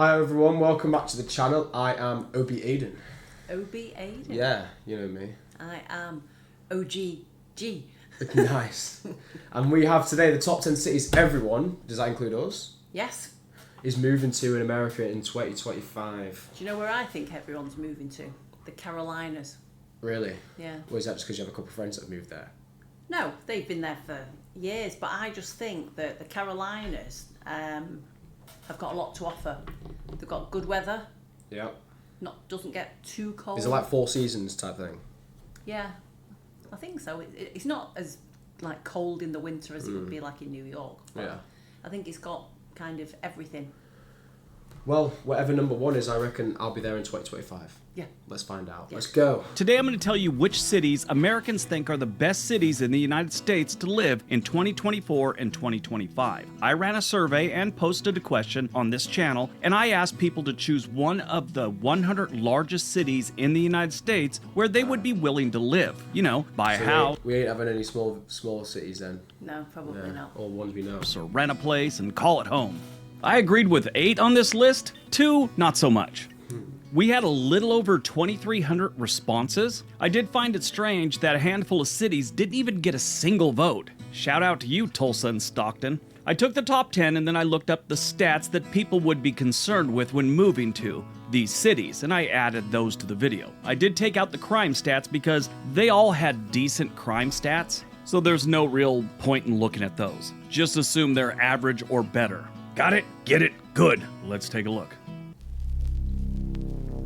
Hi everyone, welcome back to the channel. I am OB Aidan. OB Aidan? Yeah, you know me. I am OGG. Nice. And we have today the top 10 cities everyone, does that include us? Yes. Is moving to in America in 2025. Do you know where I think everyone's moving to? The Carolinas. Really? Yeah. Or is that just because you have a couple of friends that have moved there? No, they've been there for years, but I just think that the Carolinas have got a lot to offer. They've got good weather. Yeah. Doesn't get too cold. Is it like 4 seasons type thing? Yeah, I think so. It's not as like cold in the winter as it would be like in New York. Yeah. I think it's got kind of everything. Well, whatever number 1 is, I reckon I'll be there in 2025. Yeah. Let's find out. Yeah. Let's go. Today I'm going to tell you which cities Americans think are the best cities in the United States to live in 2024 and 2025. I ran a survey and posted a question on this channel, and I asked people to choose one of the 100 largest cities in the United States where they would be willing to live. You know, buy a house, We ain't having any small cities then. No, probably not. All ones we know. or rent a place and call it home. I agreed with 8 on this list, 2 not so much. We had a little over 2,300 responses. I did find it strange that a handful of cities didn't even get a single vote. Shout out to you, Tulsa and Stockton. I took the top 10 and then I looked up the stats that people would be concerned with when moving to these cities, and I added those to the video. I did take out the crime stats because they all had decent crime stats, so there's no real point in looking at those. Just assume they're average or better. Got it? Get it? Good. Let's take a look.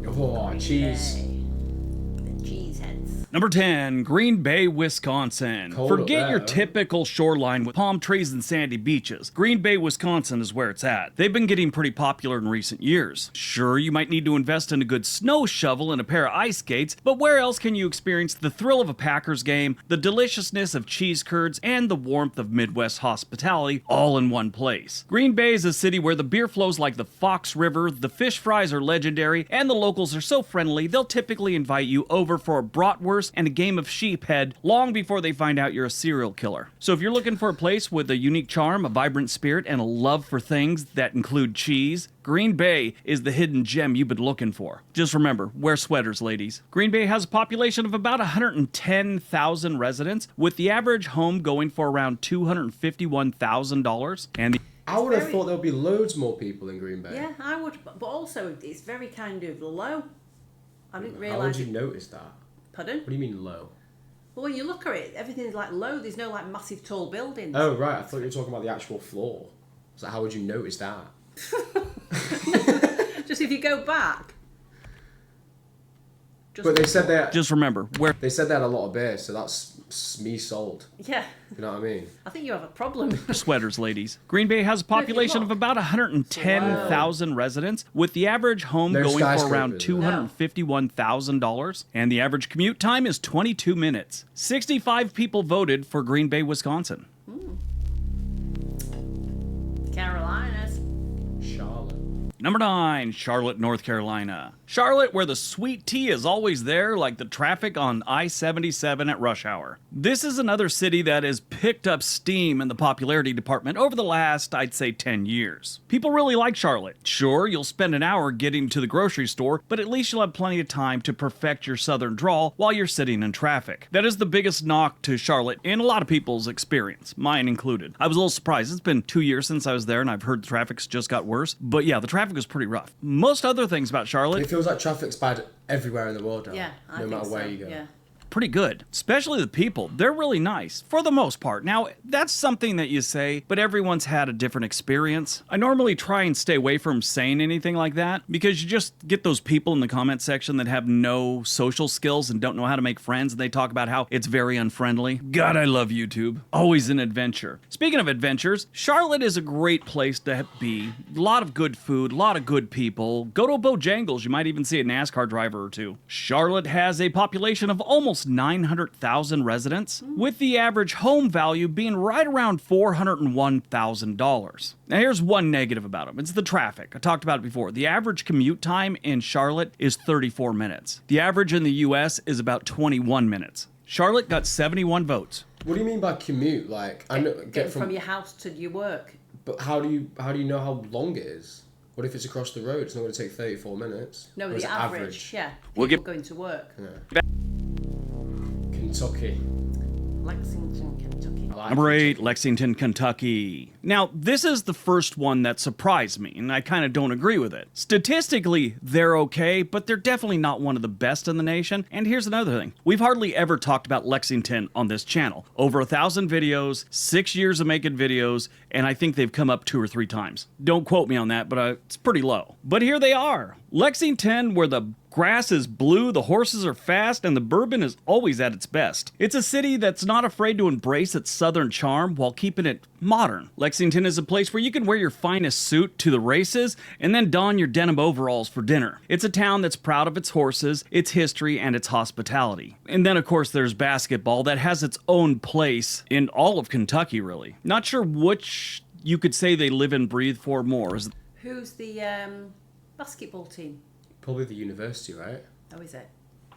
Oh, cheese. The cheese heads. Number 10, Green Bay, Wisconsin. Cold Forget up your there. typical shoreline with palm trees and sandy beaches. Green Bay, Wisconsin is where it's at. They've been getting pretty popular in recent years. Sure, you might need to invest in a good snow shovel and a pair of ice skates, but where else can you experience the thrill of a Packers game, the deliciousness of cheese curds, and the warmth of Midwest hospitality all in one place? Green Bay is a city where the beer flows like the Fox River, the fish fries are legendary, and the locals are so friendly they'll typically invite you over for a bratwurst and a game of sheephead long before they find out you're a serial killer. So if you're looking for a place with a unique charm, a vibrant spirit, and a love for things that include cheese, Green Bay is the hidden gem you've been looking for. Just remember, wear sweaters, ladies. Green Bay has a population of about 110,000 residents, with the average home going for around $251,000, and I would have thought there would be loads more people in Green Bay. Yeah, I would, but also it's very kind of low. I didn't How would realise. you notice that? Pardon? What do you mean low? Well, when you look at it, everything's like low. There's no like massive tall buildings. Oh, right. I thought you were talking about the actual floor. So how would you notice that? Just if you go back. But they said they just remember, where said they had a lot of beer, so that's me sold. Yeah. You know what I mean? I think you have a problem. sweaters, ladies. Green Bay has a population of about 110,000 residents, with the average home No going for around skyscrapers, $251,000, and the average commute time is 22 minutes. 65 people voted for Green Bay, Wisconsin. Carolinas. Charlotte. Number 9, Charlotte, North Carolina. Charlotte, where the sweet tea is always there, like the traffic on I-77 at rush hour. This is another city that has picked up steam in the popularity department over the last, I'd say, 10 years. People really like Charlotte. Sure, you'll spend an hour getting to the grocery store, but at least you'll have plenty of time to perfect your southern drawl while you're sitting in traffic. That is the biggest knock to Charlotte in a lot of people's experience, mine included. I was a little surprised. It's been 2 years since I was there, and I've heard the traffic's just got worse. But yeah, the traffic was pretty rough. Most other things about Charlotte, It feels like traffic's bad everywhere in the world now. Yeah, I no think matter so. where you go. Yeah. pretty good, especially the people. They're really nice, for the most part. Now, that's something that you say, but everyone's had a different experience. I normally try and stay away from saying anything like that, because you just get those people in the comment section that have no social skills and don't know how to make friends, and they talk about how it's very unfriendly. God, I love YouTube. Always an adventure. Speaking of adventures, Charlotte is a great place to be. A lot of good food, a lot of good people. Go to a Bojangles, you might even see a NASCAR driver or two. Charlotte has a population of almost 900,000 residents, with the average home value being right around $401,000. Now here's one negative about them. It's the traffic. I talked about it before. The average commute time in Charlotte is 34 minutes. The average in the US is about 21 minutes. Charlotte got 71 votes. What do you mean by commute? Like, I know, Get from your house to your work. But how do you know how long it is? What if it's across the road? It's not going to take 34 minutes. No, Or the is it average. Yeah. We'll People going to work. Yeah. Kentucky. Lexington, Kentucky. I like Number 8, Kentucky. Lexington, Kentucky. Now, this is the first one that surprised me, and I kind of don't agree with it. Statistically, they're okay, but they're definitely not one of the best in the nation. And here's another thing. We've hardly ever talked about Lexington on this channel. Over 1,000 videos, 6 years of making videos, and I think they've come up 2 or 3 times. Don't quote me on that, but it's pretty low. But here they are. Lexington, where the grass is blue, the horses are fast, and the bourbon is always at its best. It's a city that's not afraid to embrace its southern charm while keeping it modern. Lexington is a place where you can wear your finest suit to the races and then don your denim overalls for dinner. It's a town that's proud of its horses, its history, and its hospitality. And then, of course, there's basketball that has its own place in all of Kentucky, really. Not sure which you could say they live and breathe for more. Who's the basketball team? Probably the university, right? Oh, is it?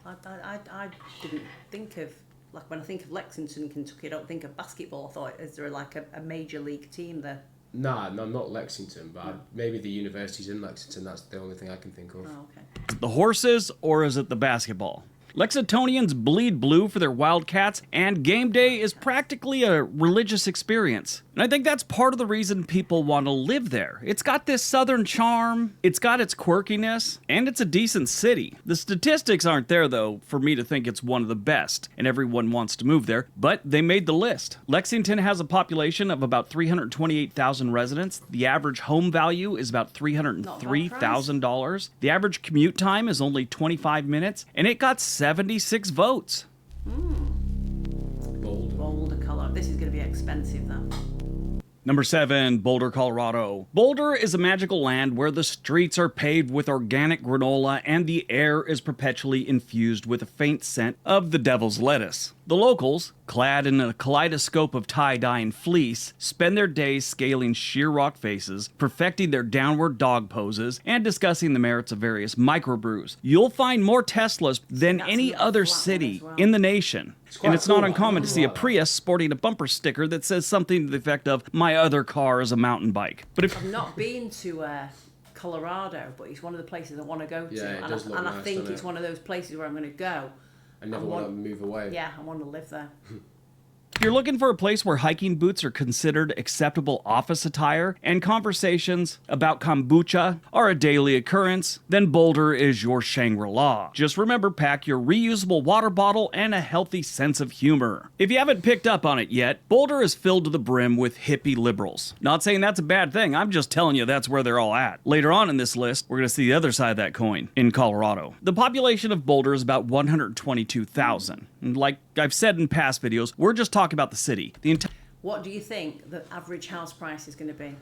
I didn't think of, like, when I think of Lexington, Kentucky, I don't think of basketball. I thought, is there like a major league team there? Nah, no, not Lexington, but maybe the university's in Lexington. That's the only thing I can think of. Oh, okay. Is it the horses or is it the basketball? Lexingtonians bleed blue for their Wildcats, and game day is practically a religious experience. And I think that's part of the reason people want to live there. It's got this southern charm, it's got its quirkiness, and it's a decent city. The statistics aren't there, though, for me to think it's one of the best, and everyone wants to move there, but they made the list. Lexington has a population of about 328,000 residents. The average home value is about $303,000. The average commute time is only 25 minutes, and it got 76 votes. Boulder Colorado. This is going to be expensive, though. Number 7, Boulder, Colorado. Boulder is a magical land where the streets are paved with organic granola and the air is perpetually infused with a faint scent of the devil's lettuce. The locals, clad in a kaleidoscope of tie-dye and fleece, spend their days scaling sheer rock faces, perfecting their downward dog poses, and discussing the merits of various microbrews. You'll find more Teslas than That's any another other flat one city as well. in the nation. quite And it's not cool. uncommon to I see a like that. Prius sporting a bumper sticker that says something to the effect of, "My other car is a mountain bike." But if I've not been to Colorado, but it's one of the places I want to go to. Yeah, it and does I, look and I nice, think doesn't it's it? one of those places where I'm going to go. I never I want to want- move away. Yeah, I want to live there. If you're looking for a place where hiking boots are considered acceptable office attire and conversations about kombucha are a daily occurrence, then Boulder is your Shangri-La. Just remember, pack your reusable water bottle and a healthy sense of humor. If you haven't picked up on it yet, Boulder is filled to the brim with hippie liberals. Not saying that's a bad thing, I'm just telling you that's where they're all at. Later on in this list, we're going to see the other side of that coin, in Colorado. The population of Boulder is about 122,000. And like I've said in past videos, we're just talking about the city. The entire What do you think the average house price is going to be?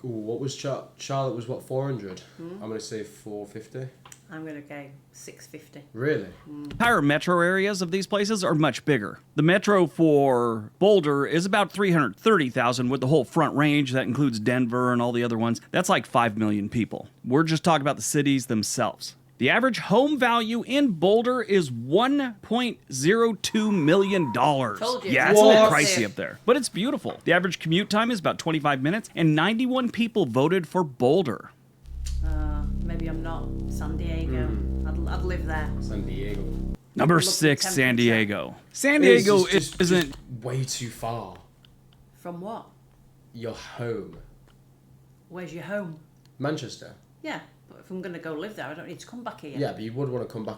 Ooh, what was Charlotte was what, 400? I'm going to say 450. I'm going to go 650. Really? entire metro areas of these places are much bigger. The metro for Boulder is about 330,000 with the whole Front Range. That includes Denver and all the other ones. That's like 5 million people. We're just talking about the cities themselves. The average home value in Boulder is $1.02 million. Told you. Yeah, it's a little What? pricey up there, but it's beautiful. The average commute time is about 25 minutes, and 91 people voted for Boulder. Maybe I'm not. San Diego. I'd live there. San Diego. Number Look at the 6, San temperature. Diego. San Diego It's just isn't... way too far. From what? Your home. Where's your home? Manchester. Yeah, but if I'm going to go live there, I don't need to come back here. Yeah, but you would want to come back.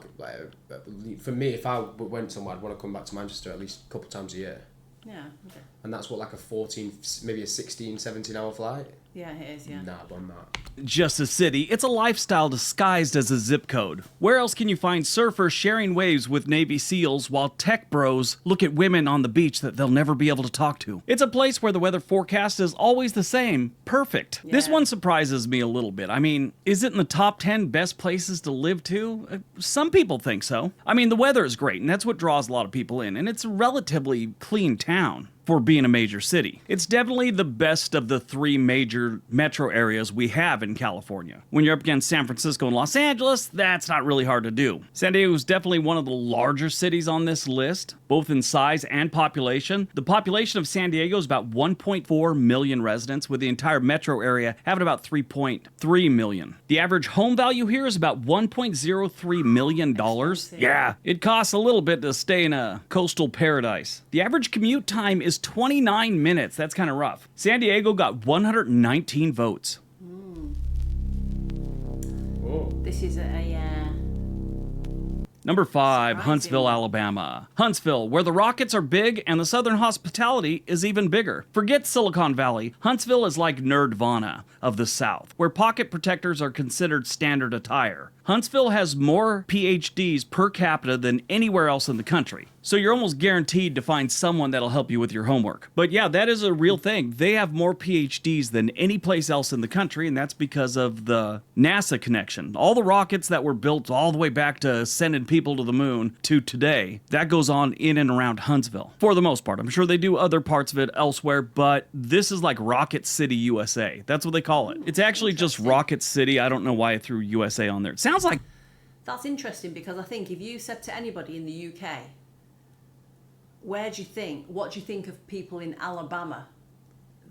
For me, if I went somewhere, I'd want to come back to Manchester at least a couple times a year. Yeah, okay. And that's what, like a 14, maybe a 16, 17 hour flight? Yeah, it is, yeah. Nah, but I'm not. just a city, it's a lifestyle disguised as a zip code. Where else can you find surfers sharing waves with Navy SEALs while tech bros look at women on the beach that they'll never be able to talk to? It's a place where the weather forecast is always the same. Perfect. This Yeah. one surprises me a little bit. I mean, is it in the top 10 best places to live to? Some people think so. I mean, the weather is great, and that's what draws a lot of people in, and it's a relatively clean town. for being a major city. It's definitely the best of the 3 major metro areas we have in California. When you're up against San Francisco and Los Angeles, that's not really hard to do. San Diego is definitely one of the larger cities on this list, both in size and population. The population of San Diego is about 1.4 million residents, with the entire metro area having about 3.3 million. The average home value here is about $1.03 million. Yeah, it costs a little bit to stay in a coastal paradise. The average commute time is 29 minutes. That's kind of rough. San Diego got 119 votes. This is a Number 5, surprising. Huntsville, Alabama. Huntsville, where the Rockets are big and the Southern hospitality is even bigger. Forget Silicon Valley. Huntsville is like Nerdvana of the South, where pocket protectors are considered standard attire. Huntsville has more PhDs per capita than anywhere else in the country. So you're almost guaranteed to find someone that'll help you with your homework. But yeah, that is a real thing. They have more PhDs than any place else in the country, and that's because of the NASA connection. All the rockets that were built all the way back to sending people to the moon to today, that goes on in and around Huntsville. For the most part. I'm sure they do other parts of it elsewhere, but this is like Rocket City, USA. That's what they call it. It's actually just Rocket City. I don't know why I threw USA on there. It sounds like... That's interesting, because I think if you said to anybody in the UK, what do you think of people in Alabama?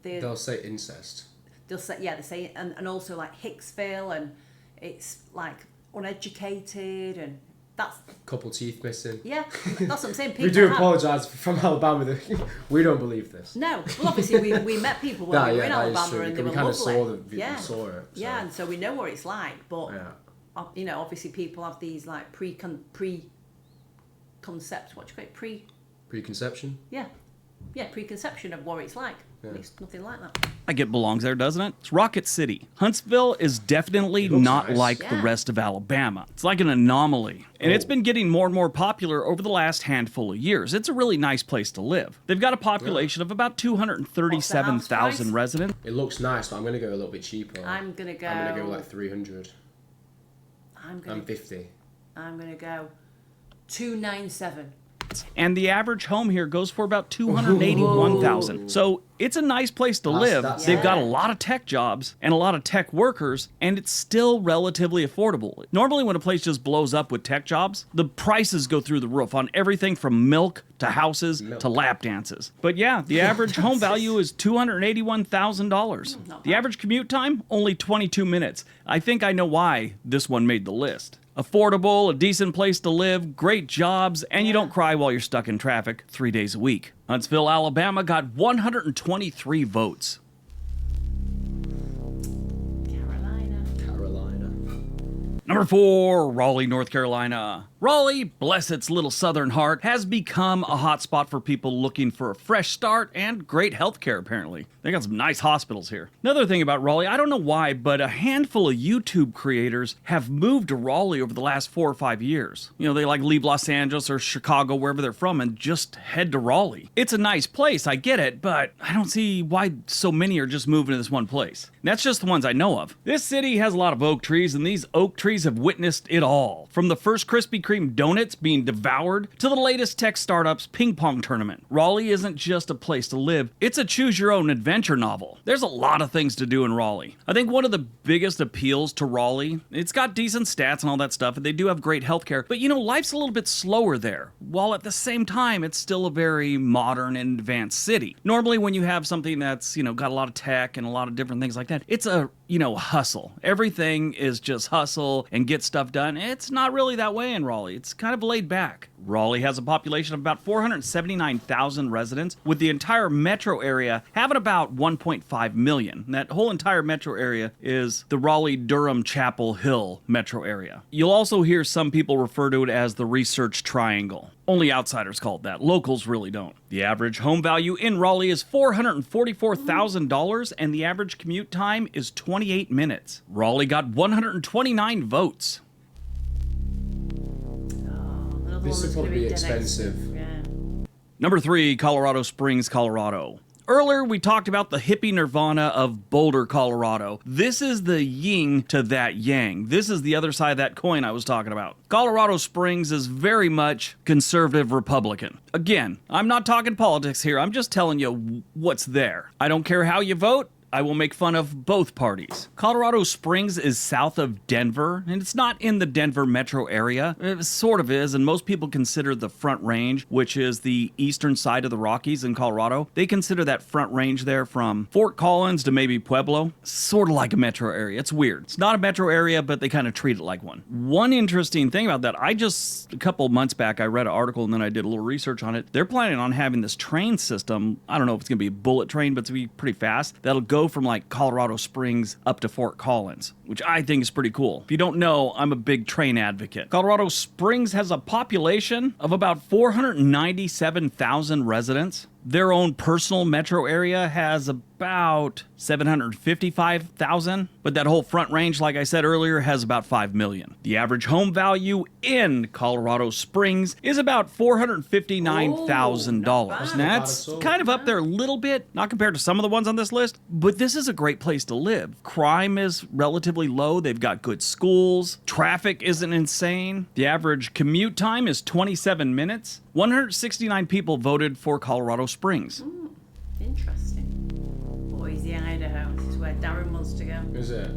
They'll say incest. They'll say, yeah, they say, and also like Hicksville, and it's like uneducated, and that's... Couple teeth missing. Yeah, that's what I'm saying. People We do have... apologise from Alabama. We don't believe this. No, well, obviously we met people when we were in Alabama, and they were kind of lovely. saw it. So. Yeah, and so we know what it's like. But Yeah. you know, obviously people have these like preconcept. What do you call it? Preconception? Yeah, preconception of what it's like. Yeah. It's nothing like that. I get belongs there, doesn't it? It's Rocket City. Huntsville is definitely It looks not nice. like the rest of Alabama. It's like an anomaly. And it's been getting more and more popular over the last handful of years. It's a really nice place to live. They've got a population of about 237,000 residents. It looks nice, but I'm going to go a little bit cheaper. I'm gonna go like 300. I'm 50. I'm gonna go 297. And the average home here goes for about $281,000. So it's a nice place to live. They've got a lot of tech jobs and a lot of tech workers, and it's still relatively affordable. Normally when a place just blows up with tech jobs, the prices go through the roof on everything from milk to houses to lap dances. But yeah, the average home value is $281,000. The average commute time, only 22 minutes. I think I know why this one made the list. Affordable, a decent place to live, great jobs, and you don't cry while you're stuck in traffic 3 days a week. Huntsville, Alabama got 123 votes. Carolina. Number 4, Raleigh, North Carolina. Raleigh, bless its little southern heart, has become a hotspot for people looking for a fresh start and great healthcare, apparently. They got some nice hospitals here. Another thing about Raleigh, I don't know why, but a handful of YouTube creators have moved to Raleigh over the last 4 or 5 years. You know, they like leave Los Angeles or Chicago, wherever they're from, and just head to Raleigh. It's a nice place, I get it, but I don't see why so many are just moving to this one place. And that's just the ones I know of. This city has a lot of oak trees, and these oak trees have witnessed it all. From the first Krispy Kreme donuts being devoured to the latest tech startup's ping pong tournament. Raleigh isn't just a place to live, it's a choose-your-own adventure novel. There's a lot of things to do in Raleigh. I think one of the biggest appeals to Raleigh, it's got decent stats and all that stuff, and they do have great healthcare, but you know, life's a little bit slower there, while at the same time, it's still a very modern and advanced city. Normally when you have something that's, you know, got a lot of tech and a lot of different things like that, it's a, you know, hustle. Everything is just hustle and get stuff done. It's not really that way in Raleigh. It's kind of laid back. Raleigh has a population of about 479,000 residents, with the entire metro area having about 1.5 million. And that whole entire metro area is the Raleigh-Durham-Chapel Hill metro area. You'll also hear some people refer to it as the Research Triangle. Only outsiders call it that. Locals really don't. The average home value in Raleigh is $444,000, and the average commute time is 28 minutes. Raleigh got 129 votes. This would probably be expensive. Yeah. Number 3, Colorado Springs, Colorado. Earlier, we talked about the hippie nirvana of Boulder, Colorado. This is the yin to that yang. This is the other side of that coin I was talking about. Colorado Springs is very much conservative Republican. Again, I'm not talking politics here. I'm just telling you what's there. I don't care how you vote. I will make fun of both parties. Colorado Springs is south of Denver, and it's not in the Denver metro area. It sort of is, and most people consider the Front Range, which is the eastern side of the Rockies in Colorado, they consider that Front Range there from Fort Collins to maybe Pueblo, sort of like a metro area. It's weird. It's not a metro area, but they kind of treat it like one. One interesting thing about that, a couple months back, I read an article and then I did a little research on it. They're planning on having this train system. I don't know if it's going to be a bullet train, but it's going to be pretty fast. That'll go from like Colorado Springs up to Fort Collins, which I think is pretty cool. If you don't know, I'm a big train advocate. Colorado Springs has a population of about 497,000 residents. Their own personal metro area has about 755,000, but that whole Front Range, like I said earlier, has about 5 million. The average home value in Colorado Springs is about $459,000. And that's kind of up there a little bit, not compared to some of the ones on this list, but this is a great place to live. Crime is relatively low. They've got good schools. Traffic isn't insane. The average commute time is 27 minutes. 169 people voted for Colorado Springs. Interesting. Boise, Idaho. This is where Darren wants to go. Is it?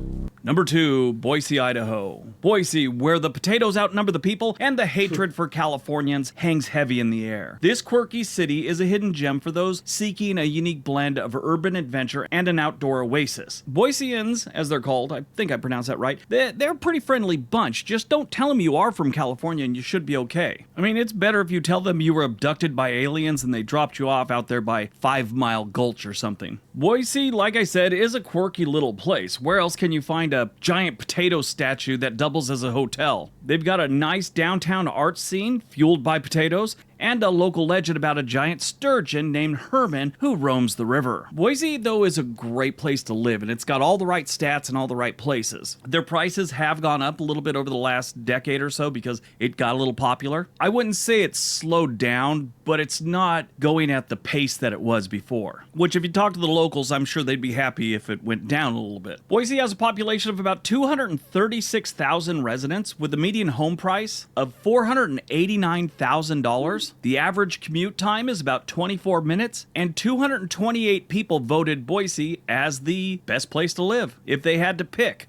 Number 2, Boise, Idaho. Boise, where the potatoes outnumber the people and the hatred for Californians hangs heavy in the air. This quirky city is a hidden gem for those seeking a unique blend of urban adventure and an outdoor oasis. Boiseans, as they're called, I think I pronounced that right, they're a pretty friendly bunch. Just don't tell them you are from California and you should be okay. I mean, it's better if you tell them you were abducted by aliens and they dropped you off out there by 5 Mile Gulch or something. Boise, like I said, is a quirky little place. Where else can you find a giant potato statue that doubles as a hotel? They've got a nice downtown art scene fueled by potatoes and a local legend about a giant sturgeon named Herman who roams the river. Boise, though, is a great place to live, and it's got all the right stats in all the right places. Their prices have gone up a little bit over the last decade or so because it got a little popular. I wouldn't say it's slowed down, but it's not going at the pace that it was before. Which, if you talk to the locals, I'm sure they'd be happy if it went down a little bit. Boise has a population of about 236,000 residents with a median home price of $489,000. The average commute time is about 24 minutes, and 228 people voted Boise as the best place to live, if they had to pick.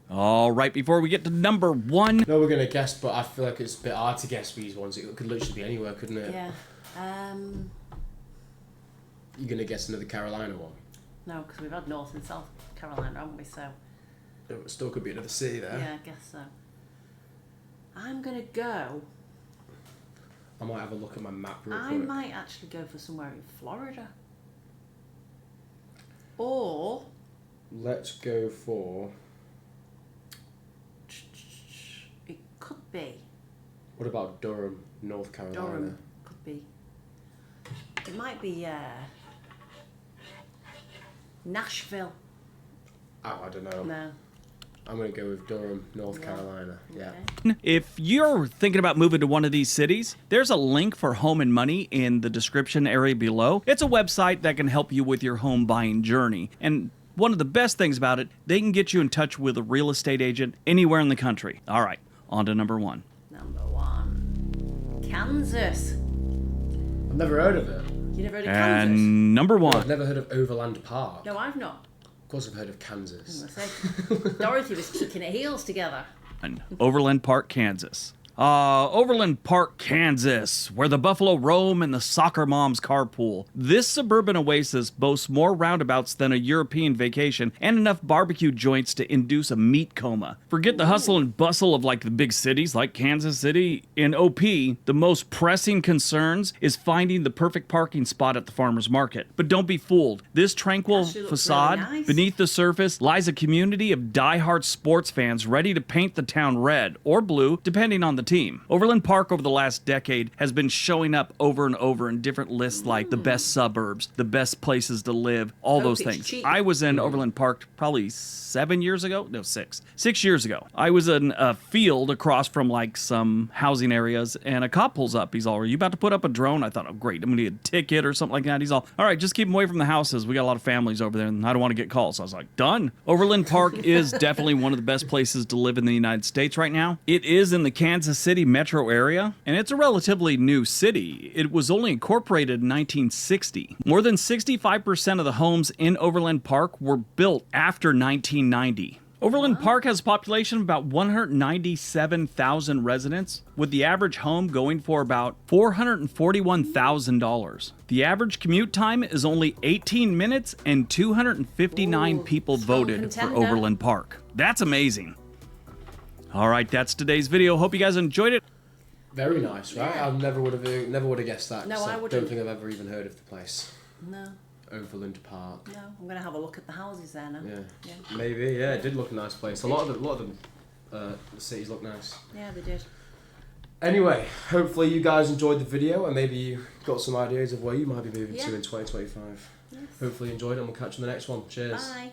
All right, before we get to number 1... No, we're going to guess, but I feel like it's a bit hard to guess these ones. It could literally be anywhere, couldn't it? Yeah. You're going to guess another Carolina one? No, because we've had North and South Carolina, haven't we? So. It still could be another city there. Yeah, I guess so. I'm going to go... I might have a look at my map real quick. I might actually go for somewhere in Florida. Or... Let's go for... It could be. What about Durham, North Carolina? Durham could be. It might be Nashville. Oh, I don't know. No. I'm going to go with Durham, North Carolina. Yeah. Okay. If you're thinking about moving to one of these cities, there's a link for Home and Money in the description area below. It's a website that can help you with your home buying journey. And one of the best things about it, they can get you in touch with a real estate agent anywhere in the country. All right, on to number 1. Number 1. Kansas. I've never heard of it. You never heard of Kansas? And number 1. I've never heard of Overland Park. No, I've not. Of course I've heard of Kansas. I say, Dorothy was kicking her heels together. Overland Park, Kansas. Overland Park, Kansas, where the buffalo roam and the soccer moms carpool. This suburban oasis boasts more roundabouts than a European vacation and enough barbecue joints to induce a meat coma. Forget the hustle and bustle of like the big cities like Kansas City. In OP, the most pressing concerns is finding the perfect parking spot at the farmer's market. But don't be fooled. This tranquil Actually looks facade, really nice. beneath the surface, lies a community of die-hard sports fans ready to paint the town red or blue, depending on the team. Overland Park over the last decade has been showing up over and over in different lists like the best suburbs, the best places to live, all those it's things. cheap. I was in Overland Park probably 7 years ago. No, 6. 6 years ago. I was in a field across from like some housing areas, and a cop pulls up. He's all, "Are you about to put up a drone?" I thought, "Oh, great. I'm going to get a ticket or something like that." He's all, "All right, just keep them away from the houses. We got a lot of families over there, and I don't want to get calls." So I was like, done. Overland Park is definitely one of the best places to live in the United States right now. It is in the Kansas City metro area, and it's a relatively new city. It was only incorporated in 1960. More than 65% of the homes in Overland Park were built after 1990. Overland Park has a population of about 197,000 residents, with the average home going for about $441,000. The average commute time is only 18 minutes, and 259 people voted for contender. Overland Park. That's amazing. All right, that's today's video. Hope you guys enjoyed it. Very nice, right? Yeah. I never would have guessed that. No, 'cause I don't wouldn't. think I've ever even heard of the place. No, Overland Park. no. I'm going to have a look at the houses there now. Yeah. Yeah, Maybe. Yeah, it did look a nice place. A lot of the cities look nice. yeah, they did. Anyway, hopefully you guys enjoyed the video and maybe you got some ideas of where you might be moving Yeah. to in 2025. Yes. Hopefully you enjoyed it and we'll catch you in the next one. Cheers. Bye.